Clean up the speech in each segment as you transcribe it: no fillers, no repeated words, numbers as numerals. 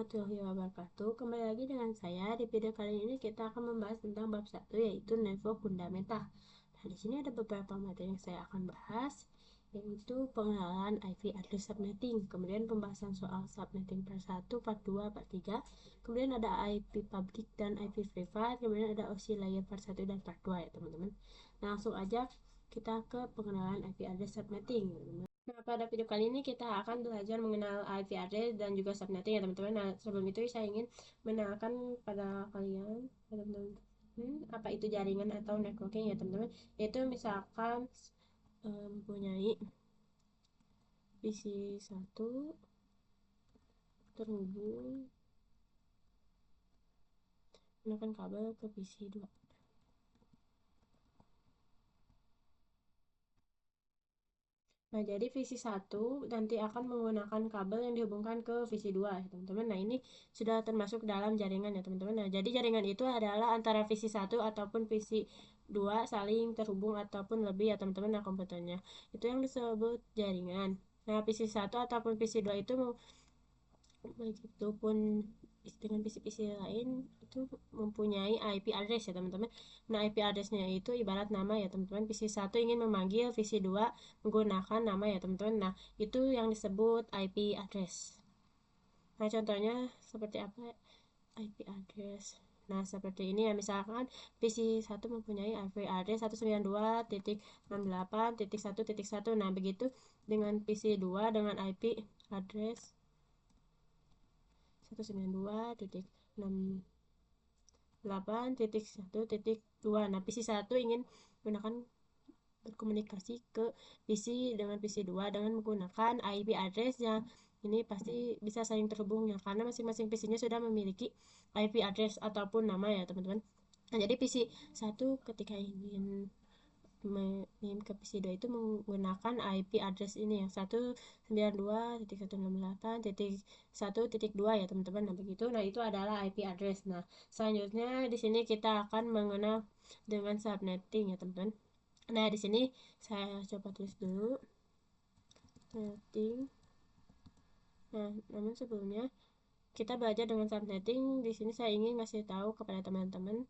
warahmatullahi wabarakatuh. Kembali lagi dengan saya. Di video kali ini kita akan membahas tentang bab 1 yaitu network fundamental. Nah, di sini ada beberapa materi yang saya akan bahas, yaitu pengenalan IP address subnetting, kemudian pembahasan soal subnetting part 1, part 2, part 3, kemudian ada IP public dan IP private, kemudian ada OSI layer part 1 dan part 2 ya teman-teman. Nah, langsung aja kita ke pengenalan IP address subnetting. Nah, pada video kali ini kita akan belajar mengenal IP address dan juga subnetting ya teman-teman. Nah, sebelum itu saya ingin mengenalkan pada kalian, teman-teman, apa itu jaringan atau networking ya teman-teman. Yaitu misalkan mempunyai PC1 terhubung menggunakan kabel ke PC2. Nah, jadi visi 1 nanti akan menggunakan kabel yang dihubungkan ke visi 2 ya teman-teman. Nah, ini sudah termasuk dalam jaringan ya teman-teman. Nah, jadi jaringan itu adalah antara visi 1 ataupun visi 2 saling terhubung ataupun lebih ya teman-teman. Nah, komputernya itu yang disebut jaringan. Nah, visi 1 ataupun visi 2 itu begitupun dengan PC-PC lain itu mempunyai IP address ya teman-teman. Nah, IP addressnya itu ibarat nama ya teman-teman. PC1 ingin memanggil PC2 menggunakan nama ya teman-teman. Nah, itu yang disebut IP address. Nah, contohnya seperti apa IP address? Nah, seperti ini ya, misalkan PC1 mempunyai IP address 192.68.1.1. Nah, begitu dengan PC2 dengan IP address 192.68.1.2. Nah, PC1 ingin menggunakan berkomunikasi ke PC dengan PC2 dengan menggunakan IP address yang ini pasti bisa saling terhubungnya karena masing-masing PC-nya sudah memiliki IP address ataupun nama ya teman-teman. Nah, jadi PC1 ketika ingin mengirim ke PC2 itu menggunakan IP address ini yang 192.168.1.2 ya teman-teman. Nah, begitu. Nah, itu adalah IP address. Nah, selanjutnya di sini kita akan mengenal dengan subnetting ya teman-teman. Nah, di sini saya coba tulis dulu subnetting. Nah, namun sebelumnya kita belajar dengan subnetting. Di sini saya ingin ngasih tahu kepada teman-teman.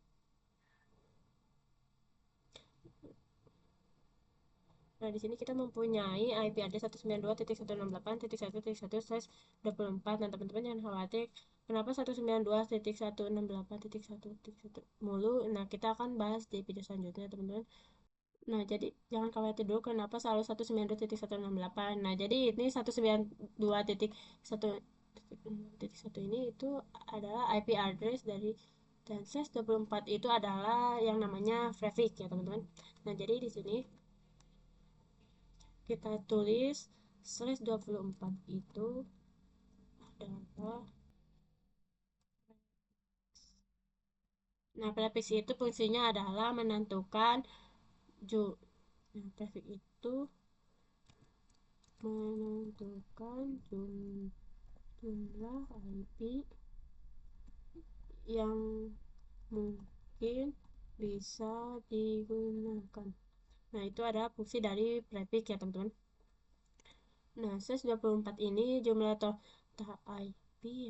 Nah, di sini kita mempunyai IP address 192.168.1.1/24. Nah, teman-teman jangan khawatir kenapa 192.168.1.1 mulu. Nah, kita akan bahas di video selanjutnya, teman-teman. Nah, jadi jangan khawatir dulu kenapa selalu 192.168. Nah, jadi ini 192.1.1 ini itu adalah IP address dari dan SES24 itu adalah yang namanya prefix ya, teman-teman. Nah, jadi di sini kita tulis slash 24 itu adalah, nah, prefix itu fungsinya adalah menentukan prefix itu menentukan jumlah IP yang mungkin bisa digunakan. Nah, itu adalah fungsi dari prefix ya teman-teman. Nah, SES24 ini jumlah total IP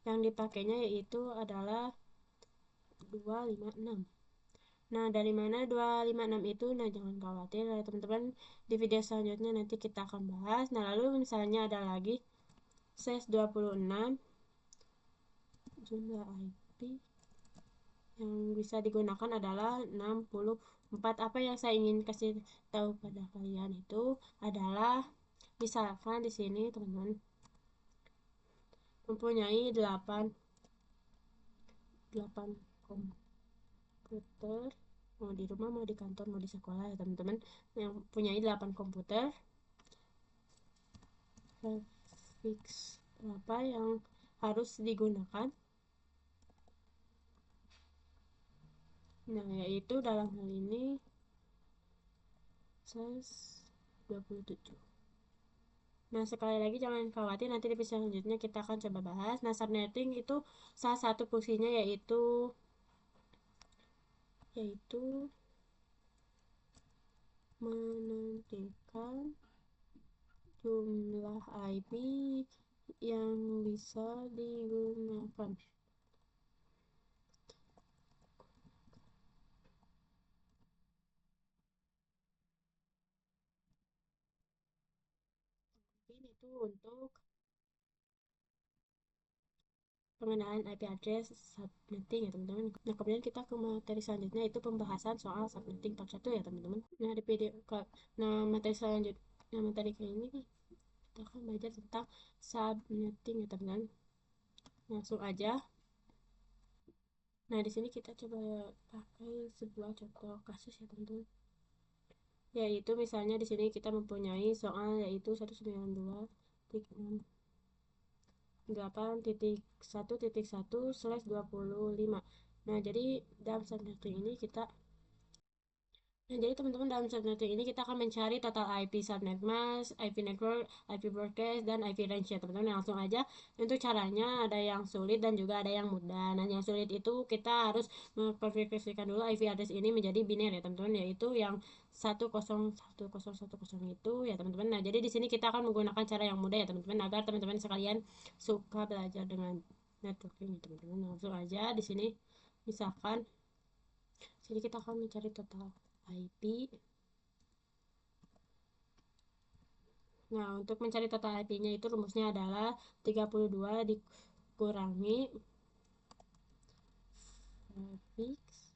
yang dipakainya yaitu adalah 256. Nah, dari mana 256 itu? Nah, jangan khawatir ya teman-teman, di video selanjutnya nanti kita akan bahas. Nah, lalu misalnya ada lagi SES26 jumlah IP yang bisa digunakan adalah 64. Apa yang saya ingin kasih tahu pada kalian itu adalah misalkan di sini teman-teman mempunyai 8 komputer, mau di rumah, mau di kantor, mau di sekolah ya teman-teman, yang punya 8 komputer. Prefix apa yang harus digunakan? Nah, yaitu dalam hal ini SES 27. Nah, sekali lagi jangan khawatir, nanti di video selanjutnya kita akan coba bahas. Nah, subnetting itu salah satu fungsinya yaitu menentukan jumlah IP yang bisa digunakan. Ini tuh untuk pengenalan IP address subnetting ya teman-teman. Nah kemudian kita ke materi selanjutnya, itu pembahasan soal subnetting part 1 ya teman-teman. Nah di video nah materi selanjutnya, nah materi kali ini kita akan belajar tentang subnetting ya teman-teman. Langsung aja. Nah di sini kita coba pakai sebuah contoh kasus ya teman-teman. Yaitu misalnya di sini kita mempunyai soal yaitu 192.8.1.1/25. Nah jadi dalam subnetting ini kita Nah, jadi teman-teman dalam subnetting ini kita akan mencari total IP subnet mask, IP network, IP broadcast, dan IP range ya teman-teman. Langsung aja. Untuk caranya ada yang sulit dan juga ada yang mudah. Nah, yang sulit itu kita harus mengkonfigurasikan dulu IP address ini menjadi biner ya teman-teman, yaitu yang 101.1.0 itu ya teman-teman. Nah, jadi di sini kita akan menggunakan cara yang mudah ya teman-teman, agar teman-teman sekalian suka belajar dengan networking ya teman-teman. Langsung aja di sini misalkan jadi kita akan mencari total IP. Nah, untuk mencari total IP-nya itu rumusnya adalah 32 dikurangi fix.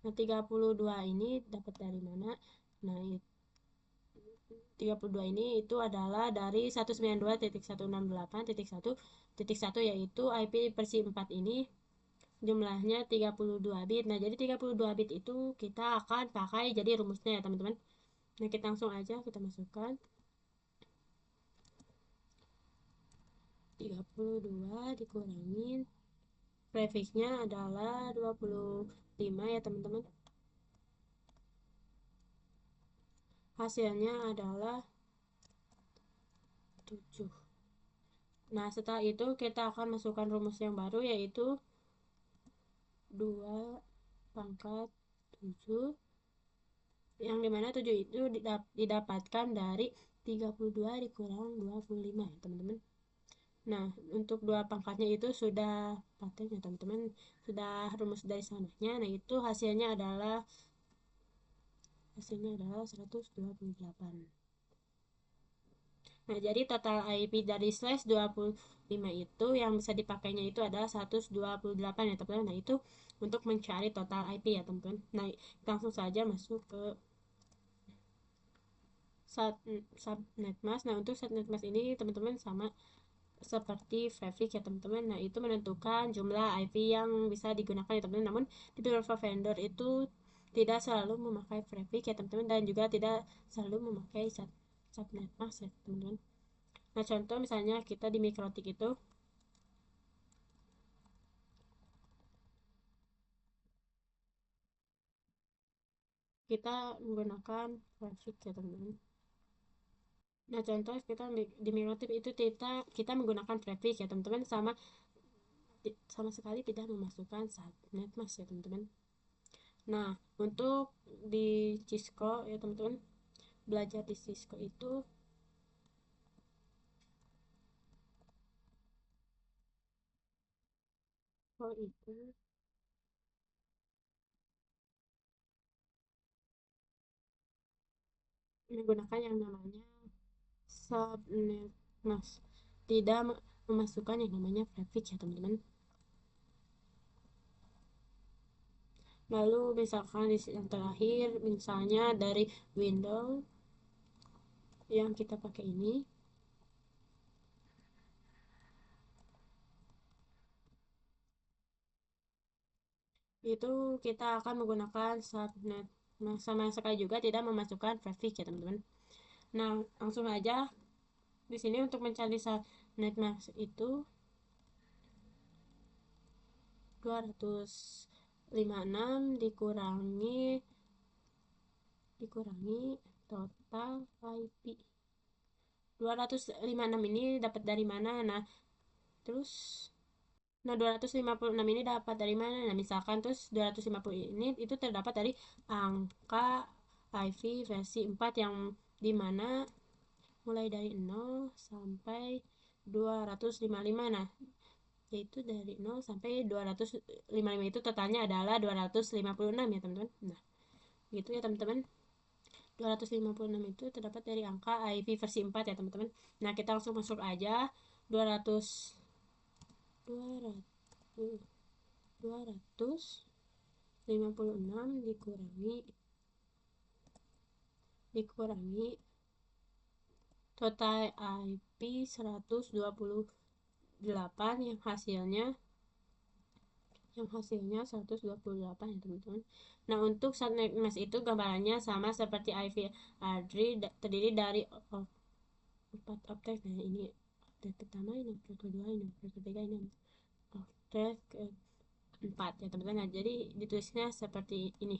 Nah, 32 ini dapat dari mana? Nah, 32 ini itu adalah dari 192.168.1.1 yaitu IP versi 4 ini jumlahnya 32 bit. Nah, jadi 32 bit itu kita akan pakai jadi rumusnya ya, teman-teman. Nah, kita langsung aja kita masukkan 32 dikurangin prefixnya adalah 25 ya teman-teman. Hasilnya adalah 7. Nah, setelah itu kita akan masukkan rumus yang baru yaitu 2 pangkat 7, yang dimana 7 itu didapatkan dari 32 dikurang 25 ya teman-teman. Nah, untuk 2 pangkatnya itu sudah paten ya teman-teman, sudah rumus dari sananya. Nah, itu hasilnya adalah 128. Nah, jadi total IP dari slash 25 itu yang bisa dipakainya itu adalah 128 ya teman-teman. Nah, itu untuk mencari total IP ya teman-teman. Nah, langsung saja masuk ke subnet mask. Nah, untuk subnet mask ini teman-teman sama seperti Favik ya teman-teman. Nah, itu menentukan jumlah IP yang bisa digunakan ya teman-teman. Namun di beberapa vendor itu tidak selalu memakai Favik ya teman-teman, dan juga tidak selalu memakai subnet mask ya teman-teman. Nah, contoh misalnya kita di Mikrotik itu kita menggunakan Favik ya teman-teman. Nah, contoh kita di Mikrotik itu kita menggunakan Favik ya teman-teman, sama sekali tidak memasukkan subnet mask ya teman-teman. Nah, untuk di Cisco ya teman-teman, belajar di Cisco itu menggunakan yang namanya subnet mask, tidak memasukkan yang namanya prefix ya teman-teman. Lalu misalkan di yang terakhir misalnya dari Windows yang kita pakai ini, itu kita akan menggunakan subnet. Nah, sama sekali juga tidak memasukkan prefix ya teman-teman. Nah, langsung aja di sini untuk mencari subnet mask itu 256 dikurangi total IP. 256 ini dapat dari mana? Nah, terus 256 ini dapat dari mana? Nah, misalkan terus 250 ini itu terdapat dari angka IP versi 4 yang dimana mulai dari 0 sampai 255. Nah, yaitu dari 0 sampai 255 itu totalnya adalah 256 ya teman-teman. Nah, gitu ya teman-teman. 256 itu terdapat dari angka IV versi 4 ya teman-teman. Nah, kita langsung masuk aja. 200 256 dikurangi total IP 128 yang hasilnya 128 ya teman-teman. Nah, untuk subnet mask itu gambarannya sama seperti IV ADRI, terdiri dari 4 octet. Nah, ini octet pertama, ini octet kedua, ini octet ketiga, ini octet keempat ya teman-teman. Nah, jadi ditulisnya seperti ini: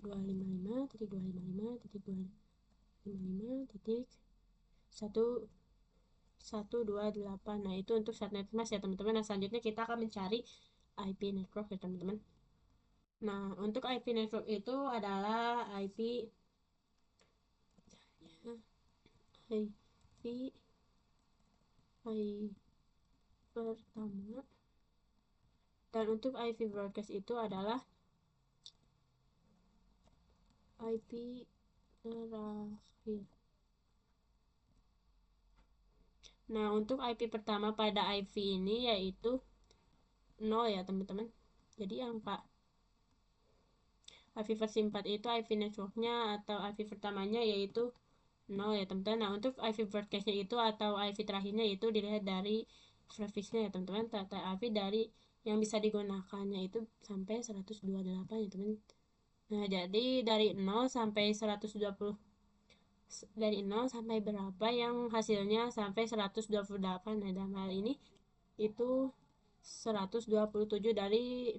255.255.128. Nah, itu untuk subnet mask ya teman-teman. Nah, selanjutnya kita akan mencari IP network ya teman-teman. Nah, untuk IP network itu adalah IP pertama, dan untuk IP broadcast itu adalah IP terakhir. Nah, untuk IP pertama pada IP ini yaitu 0 ya teman-teman. Jadi angka IP versi 4 itu IP networknya atau IP pertamanya yaitu 0 ya teman-teman. Nah, untuk IP broadcastnya itu atau IP terakhirnya itu dilihat dari prefixnya ya teman-teman. Tata IP dari yang bisa digunakannya itu sampai 128 ya teman. Nah, jadi dari 0 sampai 120, dari 0 sampai berapa yang hasilnya sampai 128. Nah, dalam hal ini itu 127 dari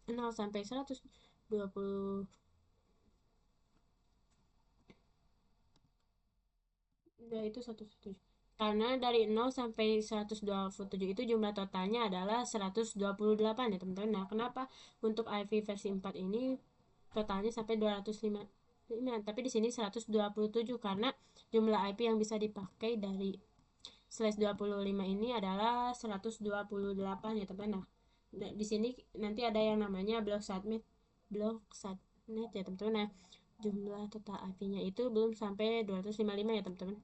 0 sampai 120, itu 107. Karena dari 0 sampai 127 itu jumlah totalnya adalah 128 ya teman-teman. Nah, kenapa untuk IV versi 4 ini totalnya sampai 205? Nah, tapi di sini 127 karena jumlah IP yang bisa dipakai dari slash 25 ini adalah 128 ya teman-teman. Nah, di sini nanti ada yang namanya block subnet ya teman-teman. Nah, jumlah total IP-nya itu belum sampai 255 ya teman-teman.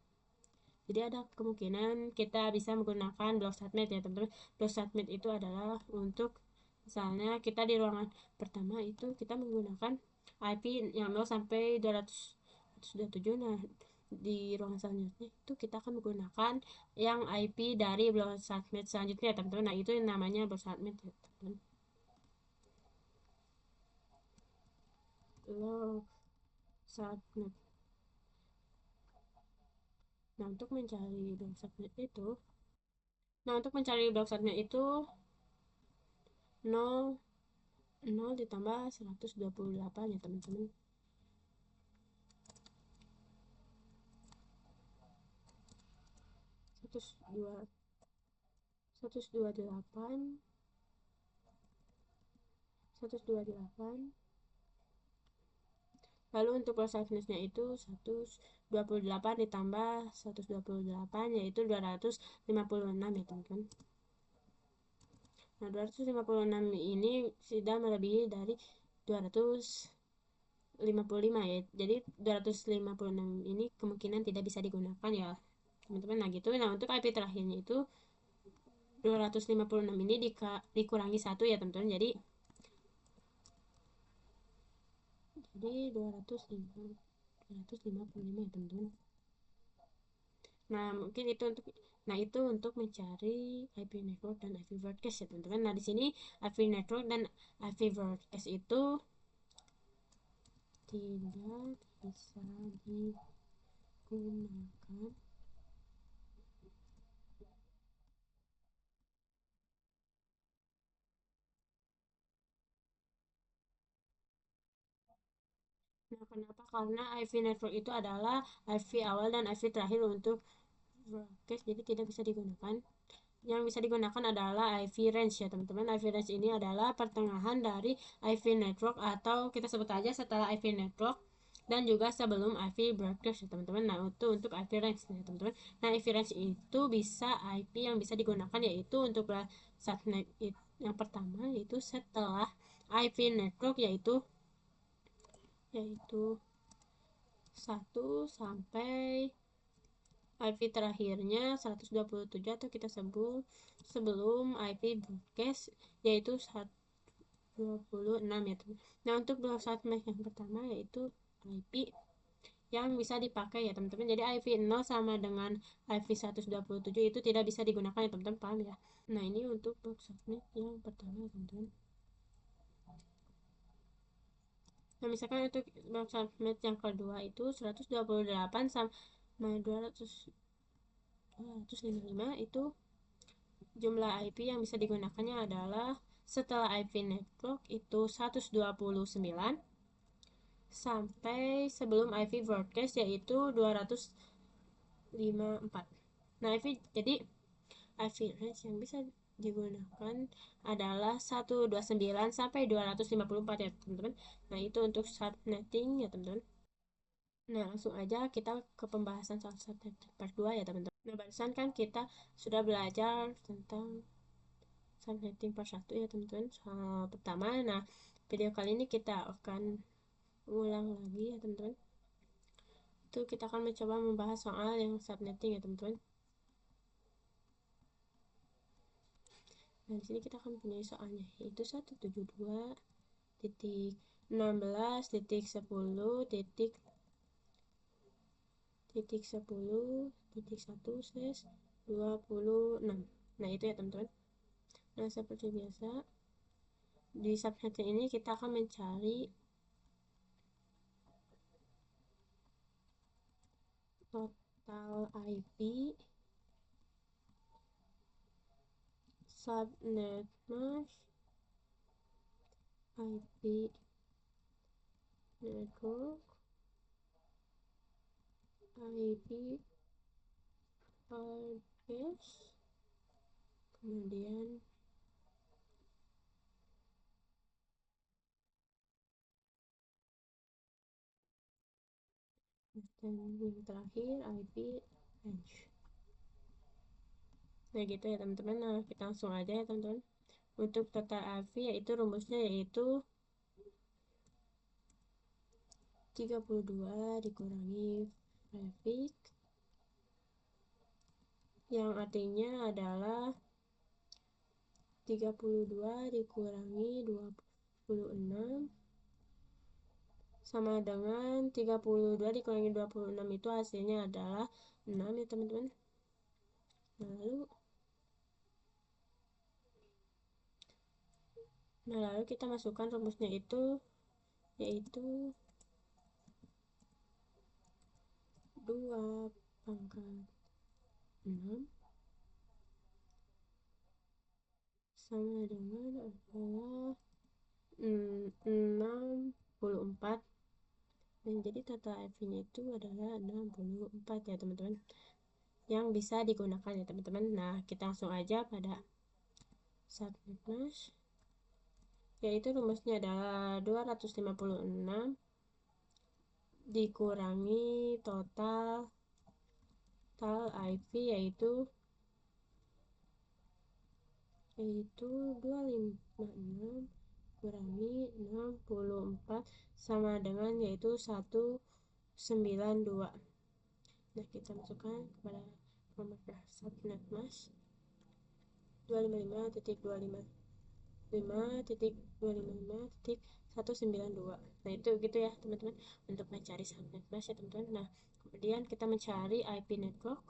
Jadi ada kemungkinan kita bisa menggunakan block subnet ya teman-teman. Block subnet itu adalah untuk misalnya kita di ruangan pertama itu kita menggunakan IP yang 0 sampai 227. Nah, di ruangan selanjutnya itu kita akan menggunakan yang IP dari block subnet selanjutnya ya teman-teman. Nah, itu yang namanya block subnet ya teman-teman. Block subnet. Nah, untuk mencari block subnet itu, itu 0 ditambah 128 ya teman-teman. 128. Lalu untuk prosesnya itu 128 ditambah 128 yaitu 256 ya teman-teman. Nah, 256 ini sudah melebihi dari 255 ya. Jadi 256 ini kemungkinan tidak bisa digunakan ya teman-teman. Nah, gitu. Nah, untuk IP terakhirnya itu 256 ini dikurangi 1 ya teman-teman. Jadi 255 ya teman-teman. Nah, mungkin itu untuk mencari IP network dan IP broadcast ya teman-teman. Nah, di sini IP network dan IP broadcast itu tidak bisa digunakan Nah, kenapa? Karena IV network itu adalah IV awal dan IV terakhir untuk broadcast, jadi tidak bisa digunakan. Yang bisa digunakan adalah IV range ya teman-teman. IV range ini adalah pertengahan dari IV network, atau kita sebut aja setelah IV network dan juga sebelum IP broadcast ya teman-teman. Nah itu untuk IP range ya teman-teman. Nah IP range itu bisa IP yang bisa digunakan yaitu untuk subnet yang pertama yaitu setelah IP network yaitu 1 sampai IP terakhirnya 127 atau kita sebut sebelum IP broadcast yaitu 26 ya teman. Nah untuk subnet yang pertama yaitu IP yang bisa dipakai ya teman-teman. Jadi IP 0 sama dengan IP 127 itu tidak bisa digunakan ya teman-teman, paham ya. Nah ini untuk subnet yang pertama ya teman-teman. Nah misalkan untuk subnet yang kedua itu 128 sama 255 itu jumlah IP yang bisa digunakannya adalah setelah IP network itu 129 sampai sebelum IP broadcast yaitu 254. Nah jadi IP range yang bisa digunakan adalah 129 sampai 254 ya teman-teman. Nah itu untuk subnetting ya teman-teman. Nah langsung aja kita ke pembahasan subnet part 2 ya teman-teman. Nah barusan kan kita sudah belajar tentang subnetting part 1 ya teman-teman, soal pertama. Nah video kali ini kita akan ulang lagi ya teman-teman. Itu kita akan mencoba membahas soal yang subnetting ya teman-teman. Nah di sini kita akan punya soalnya yaitu 172.16.10.10.1/26. Nah itu ya teman-teman. Nah seperti biasa di subnetting ini kita akan mencari total IP subnet mask IP network IP broadcast kemudian dan yang terakhir IP range. Nah gitu ya teman-teman. Nah kita langsung aja ya teman-teman. Untuk total IP yaitu rumusnya yaitu 32 dikurangi traffic yang artinya adalah 32 dikurangi 26 sama dengan 32 dikurangi 26 itu hasilnya adalah 6 ya teman-teman. Lalu kita masukkan rumusnya itu yaitu 2 pangkat 6 sama dengan adalah 64. Dan jadi total IP-nya itu adalah 64 ya teman-teman, yang bisa digunakan ya teman-teman. Nah kita langsung aja pada subnet mask, yaitu rumusnya adalah 256 dikurangi total IP yaitu 256 kurangi 64 sama dengan yaitu 192. Nah kita masukkan kepada nomor subnet mask 255.255.192. Nah itu gitu ya teman-teman untuk mencari subnet mask ya teman-teman. Nah kemudian kita mencari IP network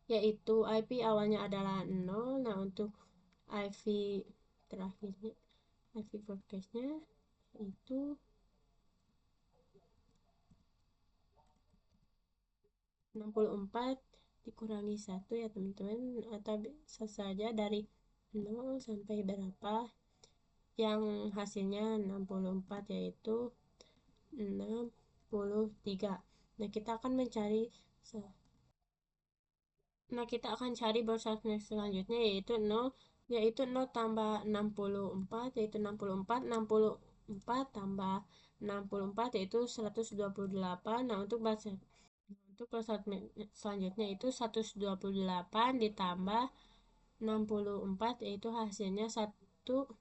yaitu IP awalnya adalah 0. Nah untuk IP terakhirnya IP broadcastnya itu 64 dikurangi 1 ya teman-teman, atau bisa saja dari 0 sampai berapa yang hasilnya 64 yaitu 63. Nah kita akan mencari subnet selanjutnya yaitu 0 tambah 64 yaitu 64 tambah 64 yaitu 128. Nah, untuk subnet selanjutnya itu 128 ditambah 64 yaitu hasilnya 192.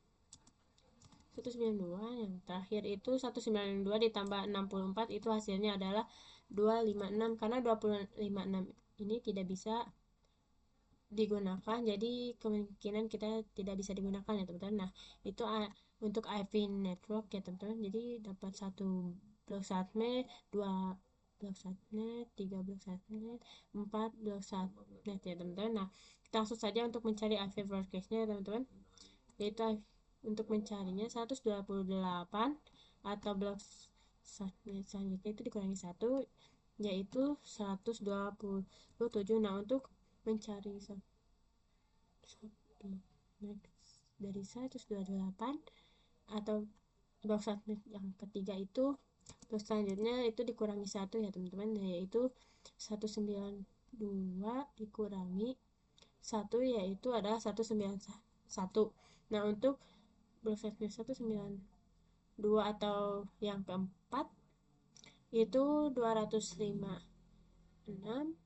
Yang terakhir itu 192 ditambah 64 itu hasilnya adalah 256. Karena 256 ini tidak bisa digunakan, jadi kemungkinan kita tidak bisa digunakan ya teman-teman. Nah, itu untuk IP network ya teman-teman. Jadi dapat 1 blok subnet, 2 blok subnet, 3 blok subnet, 4 blok subnet ya teman-teman. Nah, kita langsung saja untuk mencari IP broadcast-nya ya teman-teman. Yaitu untuk mencarinya 128 atau blok subnet selanjutnya itu dikurangi 1 yaitu 127. Nah, untuk mencari dari 128 atau blok subnet yang ketiga itu blok selanjutnya itu dikurangi 1 ya teman-teman, yaitu 192 dikurangi 1 yaitu adalah 191. Nah, untuk blok subnet 192 atau yang keempat itu 256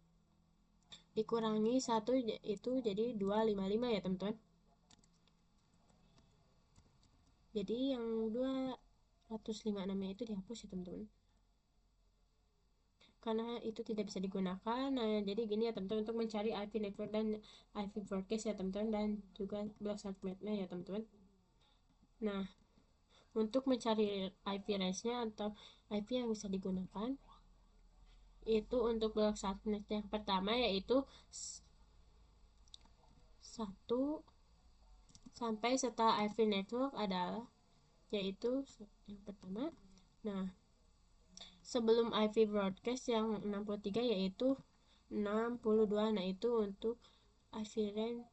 dikurangi 1 itu jadi 255 ya teman-teman. Jadi yang 256 itu dihapus ya teman-teman, karena itu tidak bisa digunakan. Nah, jadi gini ya teman-teman, untuk mencari IP network dan IP broadcast ya teman-teman, dan juga block subnetnya ya teman-teman. Nah, untuk mencari IP range-nya atau IP yang bisa digunakan itu untuk block subnet yang pertama yaitu 1 sampai setelah IP network adalah yaitu yang pertama. Nah, sebelum IP broadcast yang 63 yaitu 62. Nah, itu untuk IP range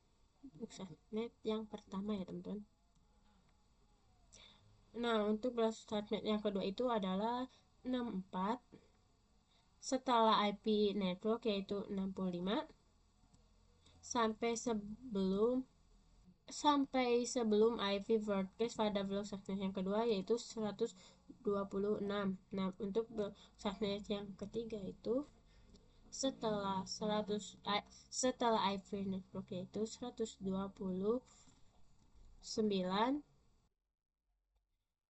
subnet yang pertama ya teman-teman. Nah, untuk block subnet yang kedua itu adalah 64 setelah IP network yaitu 65 sampai sebelum IP broadcast pada blok subnet yang kedua yaitu 126. Nah, untuk blok subnet yang ketiga itu setelah IP network yaitu 129.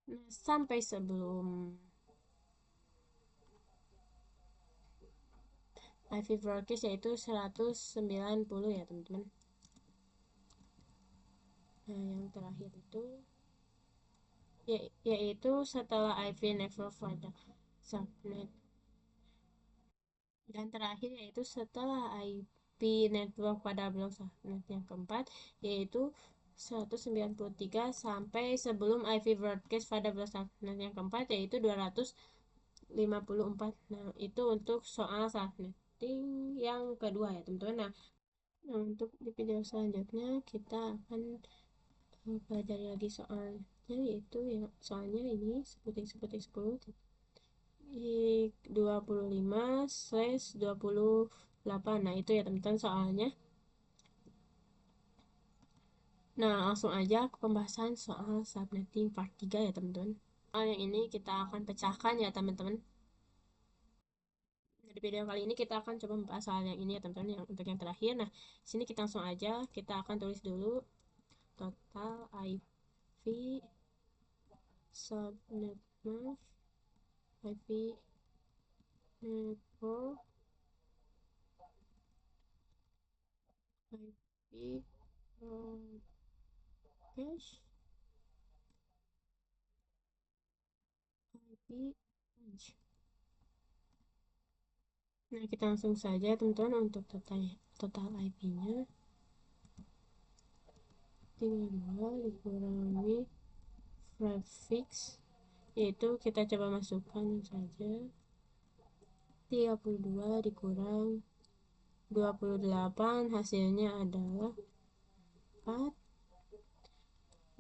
Nah, sampai sebelum IP broadcast yaitu 190 ya teman-teman. Nah, yang terakhir itu yaitu setelah IP network pada subnet, dan terakhir yaitu setelah IP network pada blok subnet yang keempat yaitu 193 sampai sebelum IP broadcast pada blok subnet yang keempat yaitu 254. Nah, itu untuk soal subnetting yang kedua ya teman-teman. Nah, untuk di video selanjutnya kita akan pelajari lagi soalnya, yaitu ya soalnya ini seperti 10 di 25/28. Nah, itu ya teman-teman soalnya. Nah, langsung aja ke pembahasan soal subnetting part 3 ya teman-teman. Soal yang ini kita akan pecahkan ya teman-teman. Di video kali ini kita akan coba membahas soal yang ini ya teman-teman, yang untuk yang terakhir. Nah, sini kita langsung aja, kita akan tulis dulu total IP subnet IP network IP broadcast IP range. Nah, kita langsung saja teman-teman untuk total IP-nya 32 dikurangi prefix, yaitu kita coba masukkan saja 32 dikurang 28 hasilnya adalah 4.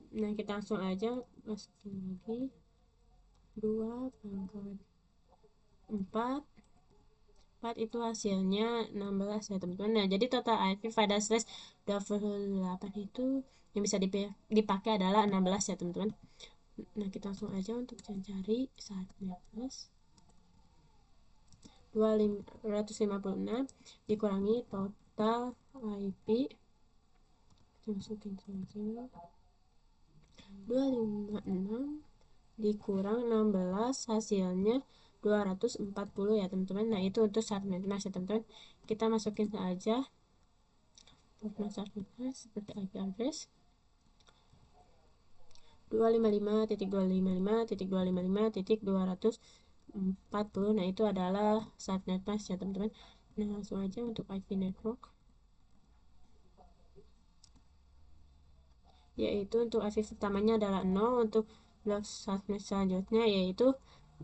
Nah, kita langsung aja masukin lagi 2 pangkat 4 itu hasilnya 16 ya teman-teman. Nah, jadi total IP pada slash 28 itu yang bisa dipakai adalah 16 ya teman-teman. Nah, kita langsung aja untuk cari subnet plus 256 dikurangi total IP, kita masukin saja 256 dikurang 16 hasilnya 240 ya teman-teman. Nah, itu untuk subnet mask ya teman-teman. Kita masukin saja untuk subnet mask seperti IP address 255.255.255.240. Nah, itu adalah subnet mask ya teman-teman. Nah, langsung aja untuk IP network, yaitu untuk IP pertamanya adalah 0, untuk blok subnet selanjutnya yaitu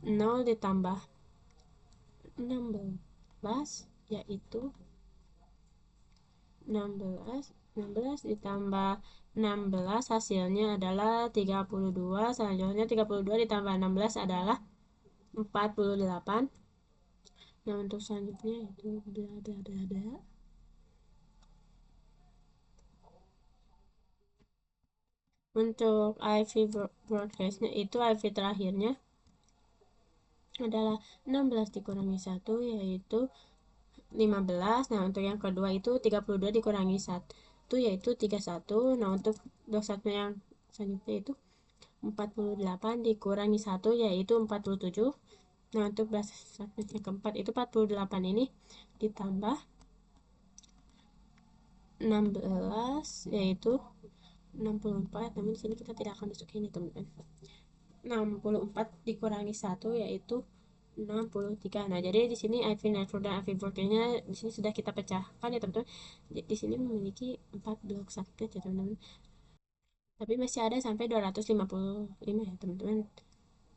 0 ditambah 16, yaitu 16 ditambah 16 hasilnya adalah 32. Selanjutnya 32 ditambah 16 adalah 48. Nah, untuk selanjutnya itu bla bla bla bla. Untuk IV broadcastnya itu IV terakhirnya adalah 16 dikurangi 1 yaitu 15. Nah, untuk yang kedua itu 32 dikurangi 1 yaitu 31. Nah, untuk dosatnya yang selanjutnya itu 48 dikurangi 1 yaitu 47. Nah, untuk dosatnya yang keempat itu 48 ini ditambah 16 yaitu 64. Namun di sini kita tidak akan masuk ini teman-teman. 64 dikurangi 1 yaitu 63. Nah, jadi di sini IV network dan IV voltage-nya di sini sudah kita pecahkan ya teman-teman. Di sini memiliki 4 blok subnet ya teman-teman. Tapi masih ada sampai 255 ya teman-teman.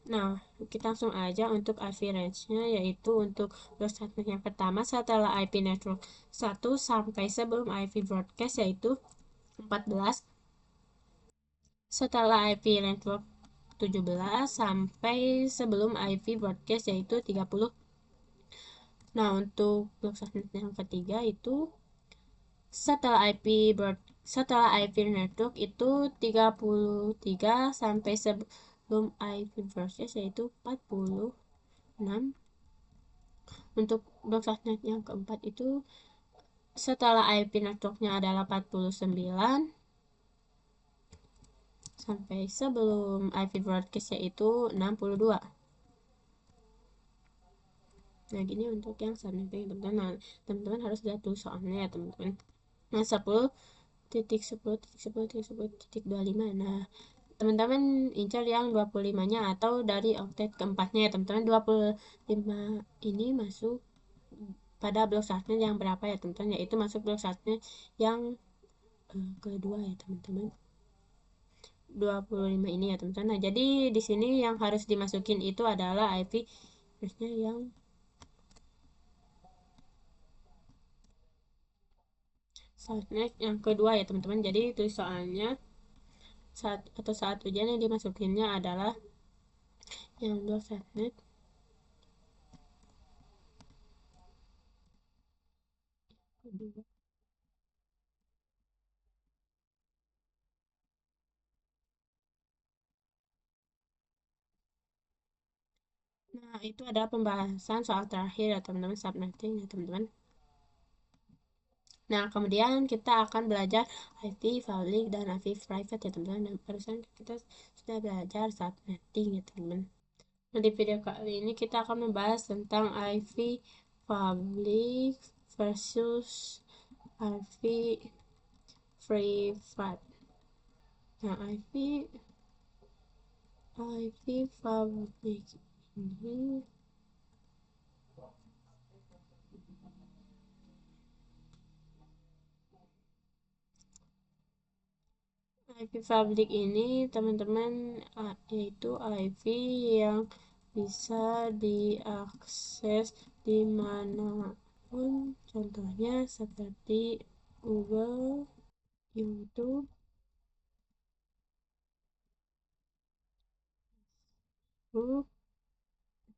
Nah, kita langsung aja untuk IP range-nya, yaitu untuk blok subnet yang pertama setelah IP network 1 sampai sebelum IP broadcast yaitu 14. Setelah IP network 17 sampai sebelum IP broadcast yaitu 30. Nah, untuk blok subnet yang ketiga itu setelah IP network itu 33 sampai sebelum IP broadcast yaitu 46. Untuk blok subnet yang keempat itu setelah IP networknya adalah 49 sampai sebelum IP broadcast yaitu 62. Nah, gini untuk yang subnetting teman-teman. Nah, teman-teman harus lihat dulu soalnya ya teman-teman. Nah, 10.10.10.10.25. Nah, teman-teman incar yang 25-nya atau dari oktet keempatnya ya teman-teman. 25 ini masuk pada blok subnet yang berapa ya teman-teman, yaitu masuk blok subnet yang kedua ya teman-teman. 25 ini ya teman-teman. Nah, jadi di sini yang harus dimasukin itu adalah IP nya yang subnet yang kedua ya teman-teman. Jadi tulis soalnya saat ujian yang dimasukinnya adalah yang blok subnet kedua. Nah, itu adalah pembahasan soal terakhir ya teman-teman, subnetting ya teman-teman. Nah, kemudian kita akan belajar IP public dan IP private ya teman-teman. Dan barusan kita sudah belajar subnetting ya teman-teman. Nah, di video kali ini kita akan membahas tentang IP public versus IP private. Nah, IP public ini IP public ini teman-teman yaitu IP yang bisa diakses dimanapun, contohnya seperti Google, YouTube, Facebook,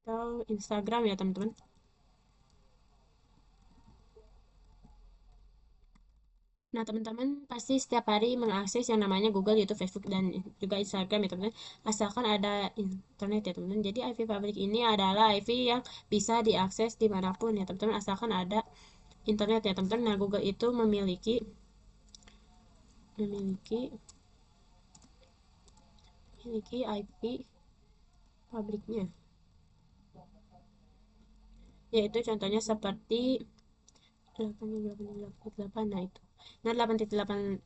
atau Instagram ya teman-teman. Nah, teman-teman pasti setiap hari mengakses yang namanya Google, YouTube, Facebook, dan juga Instagram ya teman-teman. Asalkan ada internet ya teman-teman. Jadi IP public ini adalah IP yang bisa diakses dimanapun ya teman-teman. Asalkan ada internet ya teman-teman. Nah, Google itu memiliki IP publiknya. Yaitu contohnya seperti 8.8.8. Nah, itu. Nah, 8.8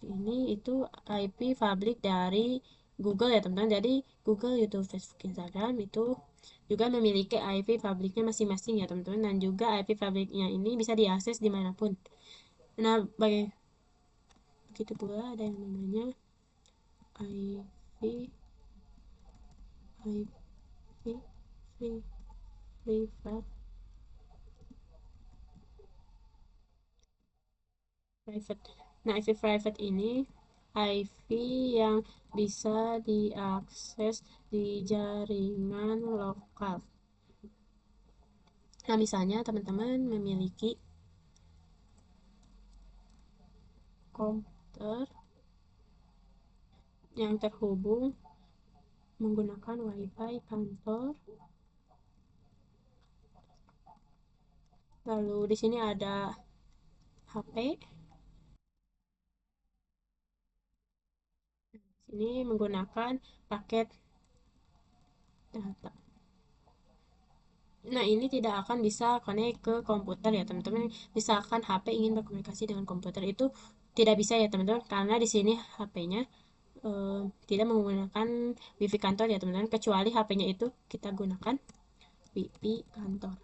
ini itu IP publik dari Google ya teman-teman. Jadi Google, YouTube, Facebook, Instagram itu juga memiliki IP publiknya masing-masing ya teman-teman. Dan juga IP publiknya ini bisa diakses dimanapun. Nah, begitu pula ada yang namanya IP IP private private. Nah, IP private ini IP yang bisa diakses di jaringan lokal. Nah, misalnya teman-teman memiliki komputer yang terhubung menggunakan WiFi kantor. Lalu di sini ada HP. Ini menggunakan paket data. Nah, ini tidak akan bisa connect ke komputer ya, teman-teman. Misalkan HP ingin berkomunikasi dengan komputer itu tidak bisa ya, teman-teman, karena di sini HP-nya tidak menggunakan WiFi kantor ya, teman-teman, kecuali HP-nya itu kita gunakan WiFi kantor.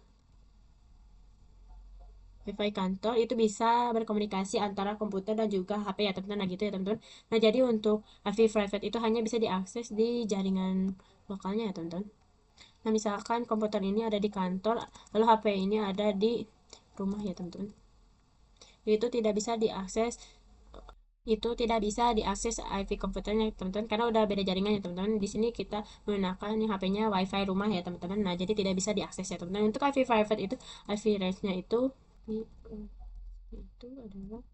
WiFi kantor itu bisa berkomunikasi antara komputer dan juga HP ya teman-teman. Nah gitu ya teman-teman. Nah jadi untuk IP private itu hanya bisa diakses di jaringan lokalnya ya teman-teman. Nah misalkan komputer ini ada di kantor, lalu HP ini ada di rumah ya teman-teman. Itu tidak bisa diakses IP komputernya teman-teman karena udah beda jaringan ya teman-teman. Di sini kita menggunakan HP-nya WiFi rumah ya teman-teman. Nah jadi tidak bisa diakses ya teman-teman. Untuk IP private itu IP range-nya itu adalah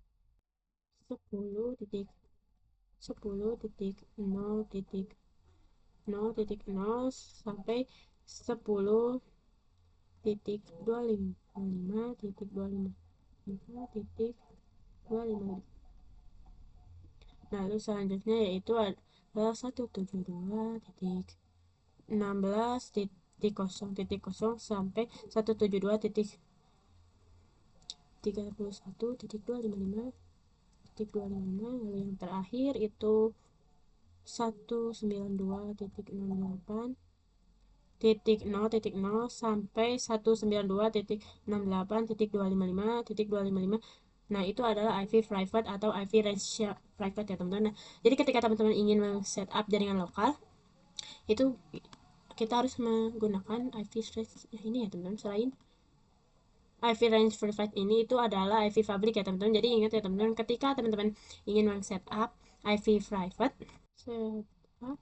10.10.0.0 sampai 10.25.25.25. Lalu selanjutnya yaitu adalah 172.16.0.0 sampai 172.31.255.255. Lalu yang terakhir itu 192.08.0.0 sampai 192.68.255.255. Nah, itu adalah IP private atau IP range private ya, teman-teman. Nah, jadi ketika teman-teman ingin setup jaringan lokal, itu kita harus menggunakan IP range ini ya, teman-teman. Selain IP range private ini itu adalah IP public ya, teman-teman. Jadi ingat ya, teman-teman, ketika teman-teman ingin setup IP private, setup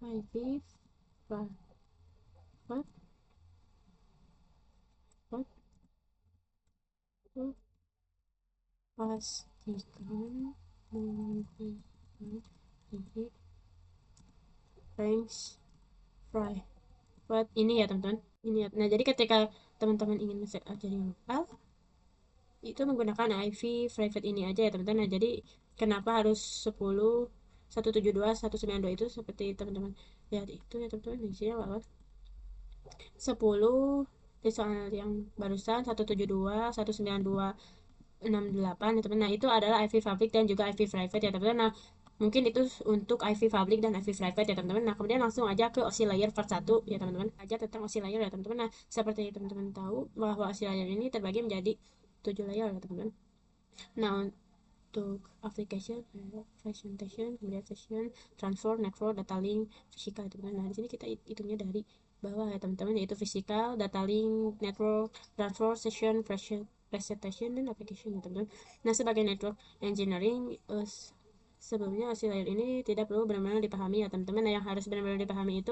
IP private pastikan menggunakan IP range private ini ya teman-teman. Ini ya. Nah jadi ketika teman-teman ingin set jaringan lokal itu menggunakan IP private ini aja ya teman-teman. Nah jadi kenapa harus 10.172.192 itu seperti teman-teman lihat itu ya teman-teman. Di sini bahwa 10 di soal yang barusan 172.192.68 ya teman. Nah itu adalah IP public dan juga IP private ya teman-teman. Nah mungkin itu untuk IP public dan IP private ya teman-teman. Nah kemudian langsung aja ke OSI layer part 1 ya teman-teman. Aja tentang OSI layer ya teman-teman. Nah seperti teman-teman tahu bahwa OSI layer ini terbagi menjadi 7 layer ya teman-teman. Nah untuk application, presentation, kemudian session, transfer, network, data link, physical ya teman-teman. Nah di sini kita hitungnya dari bawah ya teman-teman, yaitu physical, data link, network, transfer, session, presentation, dan application ya teman-teman. Nah sebagai network engineering, sebelumnya hasil layer ini tidak perlu benar-benar dipahami ya teman-teman. Nah yang harus benar-benar dipahami itu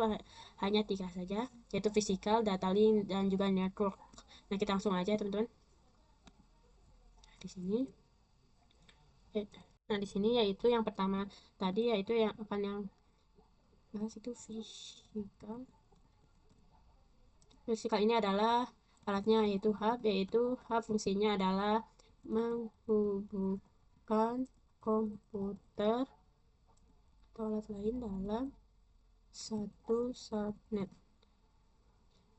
hanya 3 saja, yaitu physical, data link, dan juga network. Nah kita langsung aja teman-teman. Di sini Nah, di sini yaitu yang pertama tadi yaitu yang akan yang bahas itu fisikal. Fisikal ini adalah alatnya yaitu hub fungsinya adalah menghubungkan komputer atau alat lain dalam satu subnet.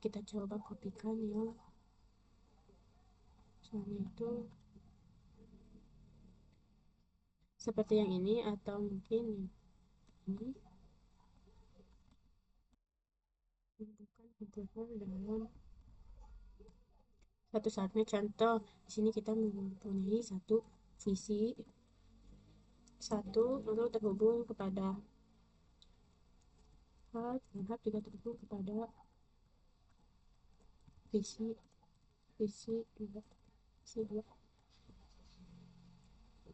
Kita coba kopikan yang soalnya itu seperti yang ini atau mungkin ini, menghubungkan komputer dalam satu subnet. Contoh di sini kita mempunyai satu visi satu untuk terhubung kepada hub, dan hub juga terhubung kepada visi visi dua visi dua.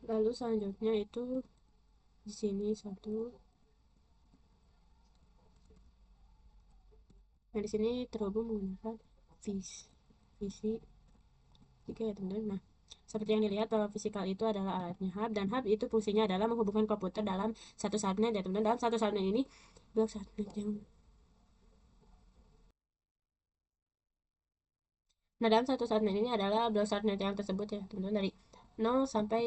Lalu selanjutnya itu di sini satu. Nah, di sini terhubung menggunakan visi tiga ya teman-teman. Nah, seperti yang dilihat bahwa fisikal itu adalah alatnya hub, dan hub itu fungsinya adalah menghubungkan komputer dalam satu subnet ya teman-teman. Dalam satu subnet ini blok subnet yang Nah, dalam satu subnet ini adalah blok subnet yang tersebut ya teman-teman, dari 0 sampai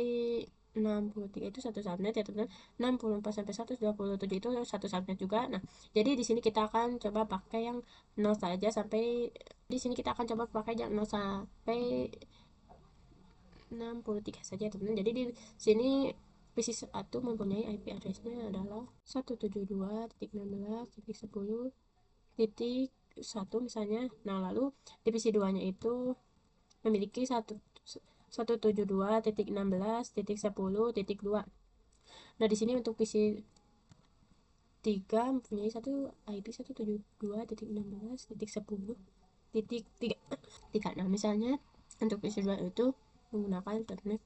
63 itu satu subnet ya teman-teman. 64 sampai 127 itu satu subnet juga. Nah, jadi di sini kita akan coba pakai yang 0 saja sampai di sini kita akan coba pakai yang 0 sampai 63 saja teman-teman. Jadi di sini PC 1 mempunyai IP address-nya adalah 172.16.10.1 misalnya. Nah, lalu di PC 2-nya itu memiliki 172.16.10.2. Nah, di sini untuk PC 3 mempunyai satu IP 172.16.10.3. Nah, misalnya untuk PC 2 itu menggunakan internet.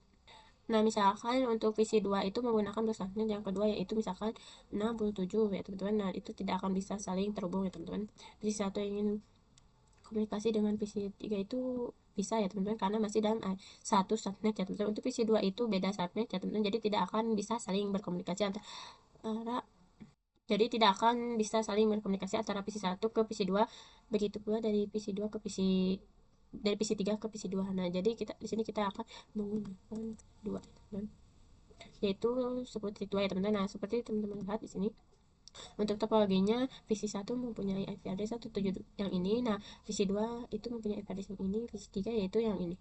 Nah, misalkan untuk visi 2 itu menggunakan dosennya yang kedua yaitu misalkan 67 ya teman-teman. Nah, itu tidak akan bisa saling terhubung ya teman-teman. Visi 1 ingin komunikasi dengan visi 3 itu bisa ya teman-teman, karena masih dalam satu subnet ya teman-teman. Untuk visi 2 itu beda subnet ya teman-teman, jadi tidak akan bisa saling berkomunikasi antara jadi tidak akan bisa saling berkomunikasi antara PC 1 ke PC 2, begitu pula dari PC 2 ke PC dari PC 3 ke PC 2. Nah, jadi kita di sini kita akan menggunakan dua teman-teman, yaitu seperti itu ya teman-teman. Nah, seperti teman-teman lihat di sini untuk topologinya visi 1 mempunyai IP address 17 yang ini. Nah, visi 2 itu mempunyai IP address yang ini, visi 3 yaitu yang ini.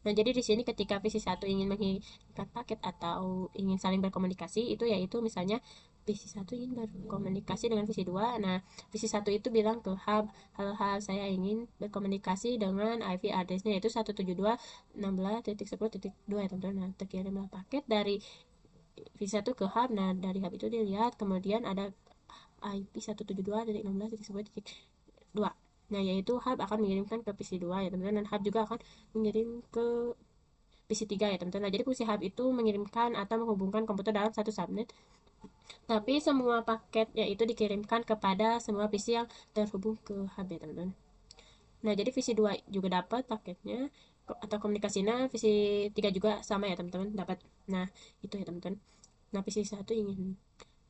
Nah, jadi di sini ketika visi 1 ingin mengikat paket atau ingin saling berkomunikasi itu yaitu misalnya visi 1 ingin berkomunikasi dengan visi 2. Nah, visi 1 itu bilang ke hub, hal-hal saya ingin berkomunikasi dengan IP address-nya yaitu 172.16.10.2 ya teman-teman. Nah, terkirimlah paket dari visi 1 ke hub. Nah, dari hub itu dilihat kemudian ada IP 172.16.10.2. Nah, yaitu hub akan mengirimkan ke PC 2 ya teman-teman, dan hub juga akan mengirim ke PC 3 ya teman-teman. Nah, jadi fungsi hub itu mengirimkan atau menghubungkan komputer dalam satu subnet, tapi semua paket yaitu dikirimkan kepada semua PC yang terhubung ke hub ya teman-teman. Nah, jadi visi 2 juga dapat paketnya atau komunikasinya, visi 3 juga sama ya teman-teman, dapat. Nah, itu ya teman-teman. Nah, visi 1 ingin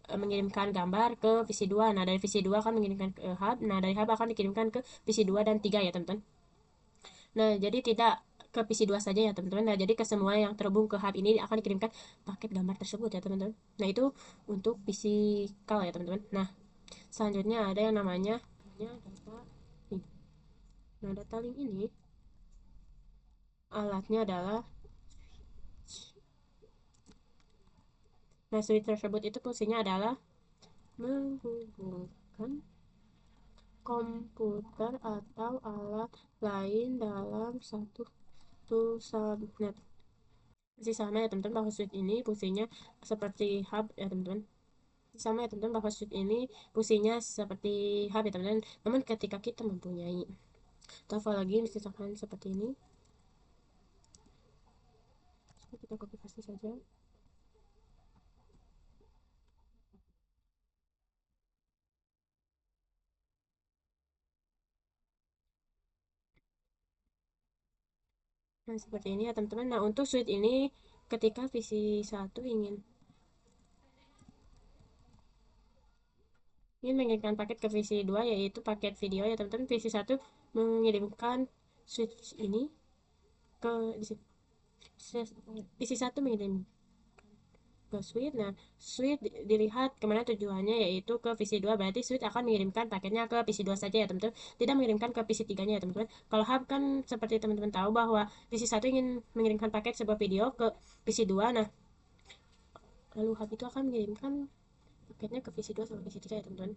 mengirimkan gambar ke visi 2. Nah, dari visi 2 akan mengirimkan ke hub. Nah, dari hub akan dikirimkan ke visi 2 dan 3 ya teman-teman. Nah, jadi tidak ke PC 2 saja ya teman-teman. Nah, jadi ke semua yang terhubung ke hub ini akan dikirimkan paket gambar tersebut ya teman-teman. Nah, itu untuk fisikal ya teman-teman. Nah, selanjutnya ada yang namanya data link. Nah, data link ini alatnya adalah, nah, switch tersebut itu fungsinya adalah menghubungkan komputer atau alat lain dalam satu subnet. Masih sama ya teman-teman, bahwa switch ini fungsinya seperti hub ya teman-teman. Sama ya teman-teman, bahwa switch ini fungsinya seperti hub ya teman-teman. Namun ketika kita mempunyai topologi misalkan seperti ini, kita copy paste saja. Nah, seperti ini ya teman-teman. Nah, untuk switch ini ketika visi satu ingin mengirimkan paket ke visi 2 yaitu paket video ya teman-teman. Visi satu mengirimkan switch ini ke visi satu mengirim ke switch. Nah, switch dilihat kemana tujuannya yaitu ke visi 2, berarti switch akan mengirimkan paketnya ke visi 2 saja ya teman-teman, tidak mengirimkan ke visi 3 nya ya teman-teman. Kalau hub kan seperti teman-teman tahu bahwa visi satu ingin mengirimkan paket sebuah video ke visi 2, nah lalu hub itu akan mengirimkan paketnya ke visi 2 sama visi 3 ya teman-teman,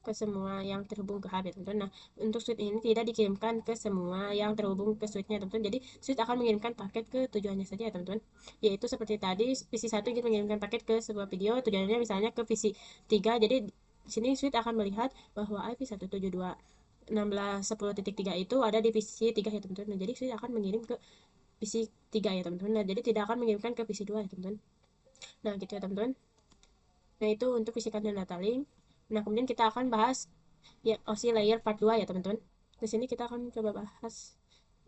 ke semua yang terhubung ke hub ya teman-teman. Nah, untuk switch ini tidak dikirimkan ke semua yang terhubung ke switchnya teman-teman, jadi switch akan mengirimkan paket ke tujuannya saja ya teman-teman, yaitu seperti tadi visi satu ingin mengirimkan paket ke sebuah video, tujuannya misalnya ke visi 3, jadi di sini switch akan melihat bahwa IP 172.16.10.3 itu ada di visi 3 ya teman-teman. Nah, jadi switch akan mengirim ke visi 3 ya teman-teman. Nah, jadi tidak akan mengirimkan ke visi 2 ya teman-teman. Nah, gitu ya teman-teman. Nah, itu untuk physical dan data link. Nah, kemudian kita akan bahas ya OC layer part 2 ya teman-teman. Di sini kita akan coba bahas,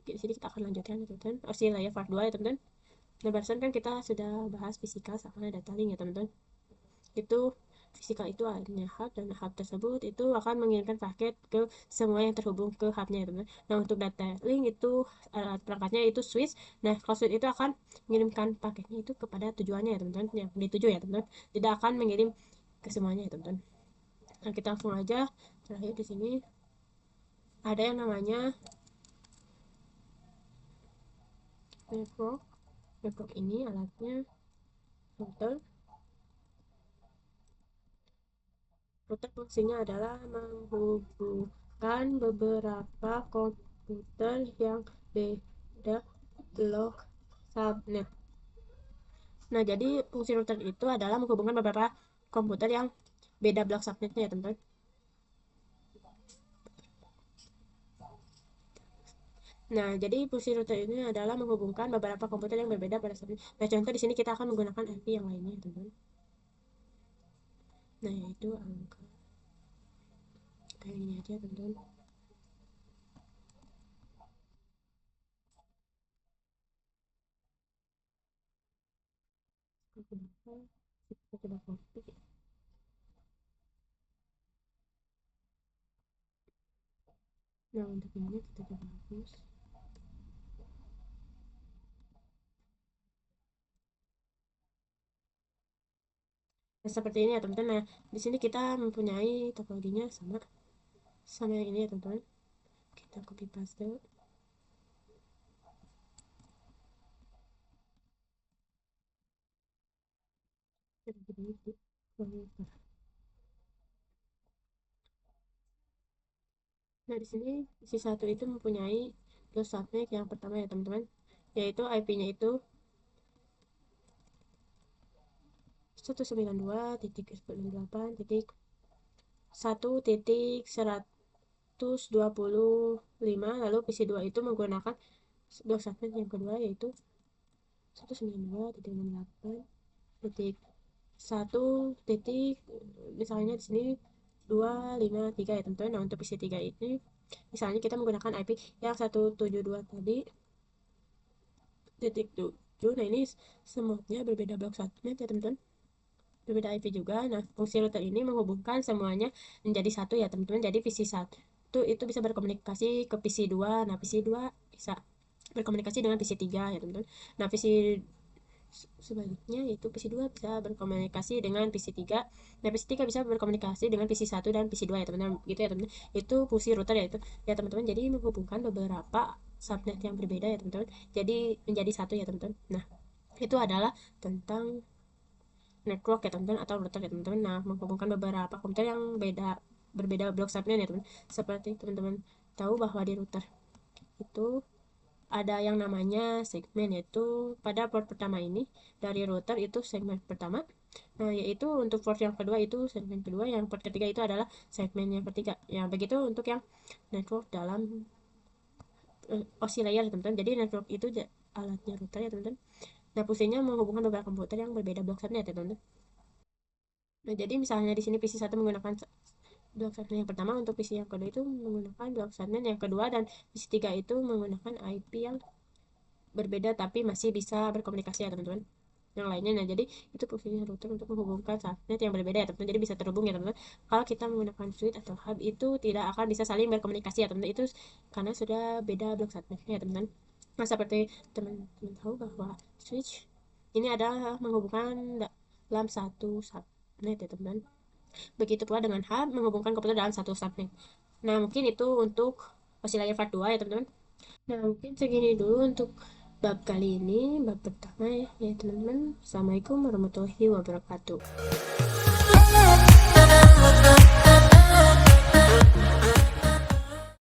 di sini kita akan lanjutkan ya teman-teman, OC layer part 2 ya teman-teman. Nah, barusan kan kita sudah bahas fisikal sama data link ya teman-teman. Itu fisikal itu adanya hub, dan hub tersebut itu akan mengirimkan paket ke semua yang terhubung ke hubnya ya teman-teman. Nah, untuk data link itu alat perangkatnya itu switch. Nah, kalau switch itu akan mengirimkan paketnya itu kepada tujuannya ya teman-teman, yang dituju ya teman-teman, tidak akan mengirim ke semuanya ya teman-teman. Nah, kita langsung aja. Terakhir di sini ada yang namanya network. Network ini alatnya router. Router fungsinya adalah menghubungkan beberapa komputer yang beda blok subnet. Nah, jadi fungsi router itu adalah menghubungkan beberapa komputer yang beda blok subnetnya ya teman-teman. Nah, jadi fungsi router ini adalah menghubungkan beberapa komputer yang berbeda pada subnet. Nah, contoh di sini kita akan menggunakan IP yang lainnya ya teman-teman. Nah, yaitu angka kayak gini aja teman-teman. Kita coba copy. Nah, untuk ini kita coba hapus. Nah, seperti ini ya teman-teman. Nah, di sini kita mempunyai topologinya sama sama yang ini ya teman-teman. Kita copy paste. Nah, di sini si satu itu mempunyai dua subnet yang pertama ya teman-teman, yaitu IP-nya itu 192.168.1.125. Lalu PC2 itu menggunakan dua subnet yang kedua yaitu 192.168.1 titik misalnya di sini 253 ya teman-teman. Nah, untuk PC3 ini misalnya kita menggunakan IP yang 172 tadi titik 7. Nah, ini semuanya berbeda blok subnet ya teman-teman, berbeda IP juga. Nah, fungsi router ini menghubungkan semuanya menjadi satu ya teman-teman. Jadi PC satu itu bisa berkomunikasi ke PC 2. Nah, PC 2 bisa berkomunikasi dengan PC 3 ya teman-teman. Nah, PC sebaliknya yaitu PC 2 bisa berkomunikasi dengan PC 3. Nah, PC 3 bisa berkomunikasi dengan PC 1 dan PC 2 ya teman-teman. Gitu ya teman-teman. Itu fungsi router ya itu. Ya teman-teman, jadi menghubungkan beberapa subnet yang berbeda ya teman-teman. Jadi menjadi satu ya teman-teman. Nah, itu adalah tentang network ya teman-teman, atau router ya teman-teman. Nah, menghubungkan beberapa komputer yang berbeda blok subnet ya teman. Seperti teman-teman tahu bahwa di router itu ada yang namanya segmen, yaitu pada port pertama ini dari router itu segmen pertama. Nah, yaitu untuk port yang kedua itu segmen kedua, yang port ketiga itu adalah segmen yang ketiga. Ya, begitu untuk yang network dalam OSI layer teman-teman. Jadi network itu alatnya router ya teman-teman. Nah, fungsinya menghubungkan beberapa komputer yang berbeda blok subnet ya teman-teman. Nah, jadi misalnya di sini PC satu menggunakan blok subnet yang pertama, untuk PC yang kedua itu menggunakan blok subnet yang kedua, dan PC 3 itu menggunakan IP yang berbeda tapi masih bisa berkomunikasi ya teman-teman yang lainnya. Nah, jadi itu fungsinya router untuk menghubungkan subnet yang berbeda ya teman-teman. Jadi bisa terhubung ya teman-teman. Kalau kita menggunakan switch atau hub itu tidak akan bisa saling berkomunikasi ya teman-teman. Itu karena sudah beda blok subnetnya ya teman-teman. Nah, seperti teman-teman tahu bahwa switch ini adalah menghubungkan dalam satu subnet ya teman-teman. Begitu pula dengan hub menghubungkan komputer dalam satu subnet. Nah, mungkin itu untuk oscillator part 2 ya teman-teman. Nah, mungkin segini dulu untuk bab kali ini, bab pertama ya teman-teman. Assalamualaikum warahmatullahi wabarakatuh.